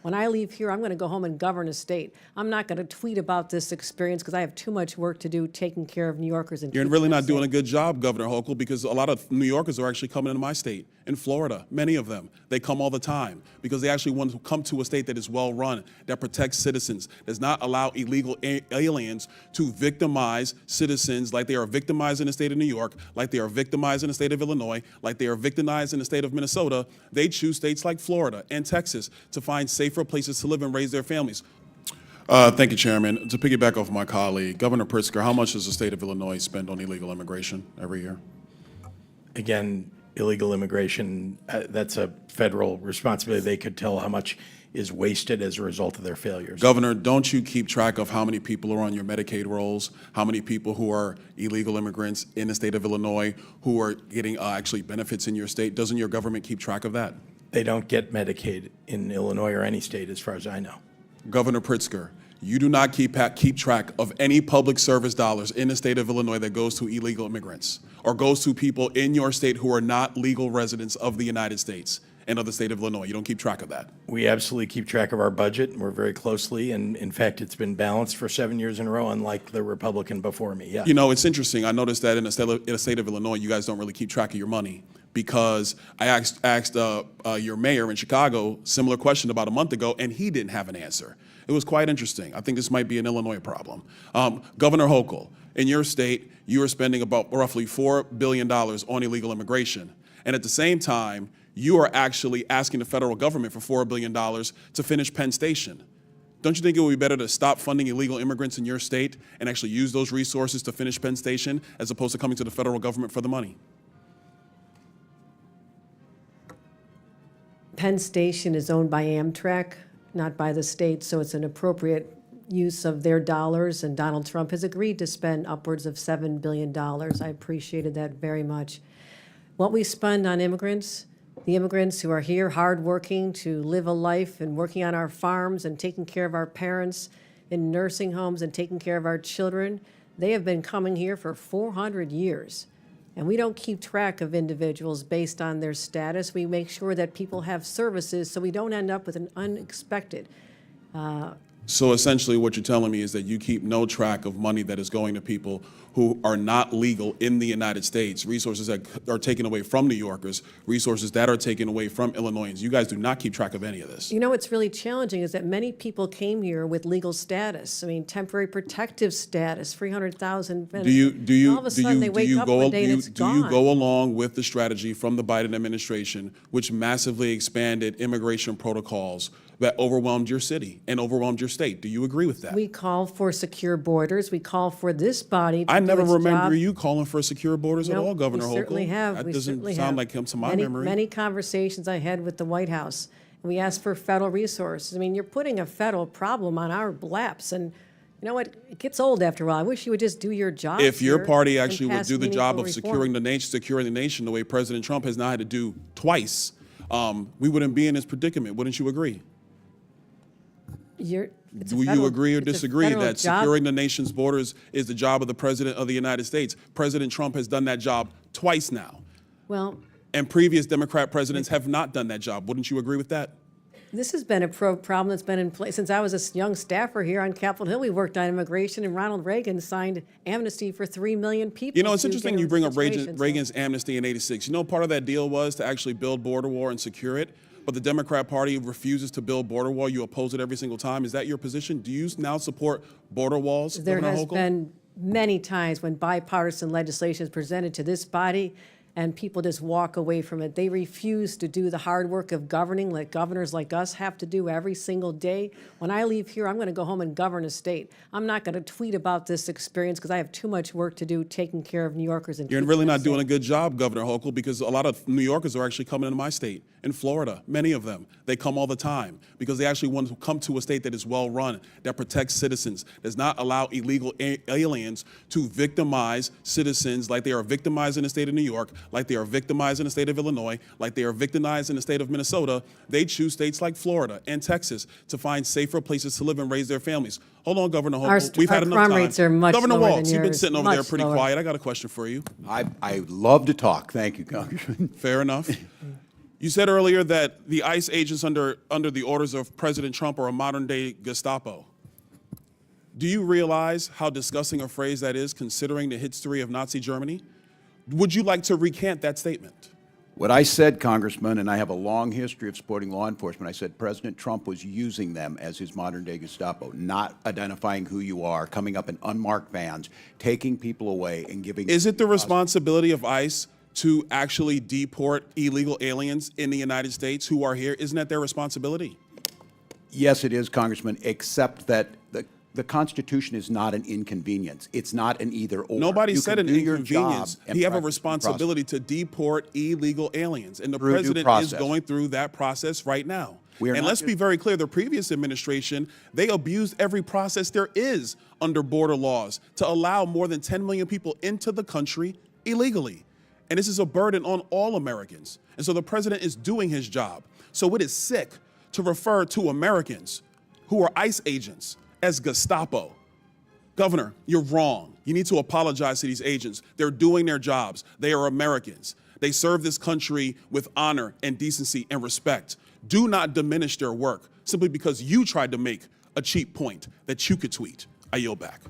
When I leave here, I'm going to go home and govern a state. I'm not going to tweet about this experience because I have too much work to do taking care of New Yorkers. And You're really not doing a good job, Governor Hochul, because a lot of New Yorkers are actually coming into my state, in Florida, many of them. They come all the time because they actually want to come to a state that is well run, that protects citizens, does not allow illegal aliens to victimize citizens like they are victimized in the state of New York, like they are victimized in the state of Illinois, like they are victimized in the state of Minnesota. They choose states like Florida and Texas to find safer places to live and raise their families. Thank you, Chairman. To piggyback off my colleague, Governor Pritzker, how much does the state of Illinois spend on illegal immigration every year? Again, illegal immigration, that's a federal responsibility. They could tell how much is wasted as a result of their failures. Governor, don't you keep track of how many people are on your Medicaid rolls, how many people who are illegal immigrants in the state of Illinois who are getting actually benefits in your state? Doesn't your government keep track of that? They don't get Medicaid in Illinois or any state, as far as I know. Governor Pritzker, you do not keep track of any public service dollars in the state of Illinois that goes to illegal immigrants or goes to people in your state who are not legal residents of the United States and of the state of Illinois. You don't keep track of that. We absolutely keep track of our budget, and we're very closely, and in fact, it's been balanced for 7 years in a row, unlike the Republican before me. Yeah. You know, it's interesting. I noticed that in the state of Illinois, you guys don't really keep track of your money, because I asked your mayor in Chicago similar question about a month ago, and he didn't have an answer. It was quite interesting. I think this might be an Illinois problem. Governor Hochul, in your state, you are spending about roughly $4 billion on illegal immigration. And at the same time, you are actually asking the federal government for $4 billion to finish Penn Station. Don't you think it would be better to stop funding illegal immigrants in your state and actually use those resources to finish Penn Station as opposed to coming to the federal government for the money? Penn Station is owned by Amtrak, not by the state, so it's an appropriate use of their dollars, and Donald Trump has agreed to spend upwards of $7 billion. I appreciated that very much. What we spend on immigrants, the immigrants who are here hardworking to live a life and working on our farms and taking care of our parents in nursing homes and taking care of our children, they have been coming here for 400 years. And we don't keep track of individuals based on their status. We make sure that people have services so we don't end up with an unexpected. So essentially what you're telling me is that you keep no track of money that is going to people who are not legal in the United States, resources that are taken away from New Yorkers, resources that are taken away from Illinoisans. You guys do not keep track of any of this. You know what's really challenging is that many people came here with legal status. I mean, temporary protective status, 300,000. Do you all of a sudden they wake up one day and it's do gone. you go along with the strategy from the Biden administration, which massively expanded immigration protocols that overwhelmed your city and overwhelmed your state? Do you agree with that? We call for secure borders. We call for this body to I never do its remember job. you calling for secure borders at No, all, Governor Hochul. We certainly have. That We doesn't certainly sound have. like him to my memory. Many conversations I had with the White House. We asked for federal resources. I mean, you're putting a federal problem on our laps, and you know what? It gets old after a while. I wish you would just do your job. If your here party and actually would pass do the job of meaningful securing reform. securing the nation the way President Trump has now had to do twice, we wouldn't be in this predicament. Wouldn't you agree? It's a Do you federal- agree or it's a disagree federal that job. securing the nation's borders is the job of the President of the United States? President Trump has done that job twice now, Well, and previous Democrat presidents have not done that job. Wouldn't you agree with that? this has been a problem that's been in place since I was a young staffer here on Capitol Hill. We worked on immigration, and Ronald Reagan signed amnesty for 3 million people. You know, it's to interesting get you into bring up situations, so- Reagan's amnesty in '86. You know, part of that deal was to actually build border wall and secure it, but the Democrat Party refuses to build border wall. You oppose it every single time. Is that your position? Do you now support border walls, There Governor has Hochul? been many times when bipartisan legislation is presented to this body and people just walk away from it. They refuse to do the hard work of governing like governors like us have to do every single day. When I leave here, I'm going to go home and govern a state. I'm not going to tweet about this experience because I have too much work to do taking care of New Yorkers. And You're really not doing a good job, Governor Hochul, because a lot of New Yorkers are actually coming into my state, in Florida, many of them. They come all the time because they actually want to come to a state that is well run, that protects citizens, does not allow illegal aliens to victimize citizens like they are victimized in the state of New York, like they are victimized in the state of Illinois, like they are victimized in the state of Minnesota. They choose states like Florida and Texas to find safer places to live and raise their families. Hold on, Governor Hochul. We've had enough crime time. rates are much Governor lower Walz, than you've been yours, sitting over there much pretty lower. quiet. I got a question for you. I love to talk. Thank you, Congressman. Fair enough. You said earlier that the ICE agents under the orders of President Trump are a modern-day Gestapo. Do you realize how disgusting a phrase that is, considering the history of Nazi Germany? Would you like to recant that statement? What I said, Congressman, and I have a long history of supporting law enforcement, I said President Trump was using them as his modern-day Gestapo, not identifying who you are, coming up in unmarked vans, taking people away and giving... Is it the responsibility of ICE to actually deport illegal aliens in the United States who are here? Isn't that their responsibility? Yes, it is, Congressman, except that the Constitution is not an inconvenience. It's not an either-or. Nobody You said can an do your inconvenience. job and He have a practice responsibility to deport illegal aliens, and the Through due president is process. going through that process right now. We are And not let's be very clear, the previous administration, they abused every process there is under border laws to allow more than 10 million people into the country illegally. And this is a burden on all Americans. And so the president is doing his job. So it is sick to refer to Americans who are ICE agents as Gestapo. Governor, you're wrong. You need to apologize to these agents. They're doing their jobs. They are Americans. They serve this country with honor and decency and respect. Do not diminish their work simply because you tried to make a cheap point that you could tweet. I yield back.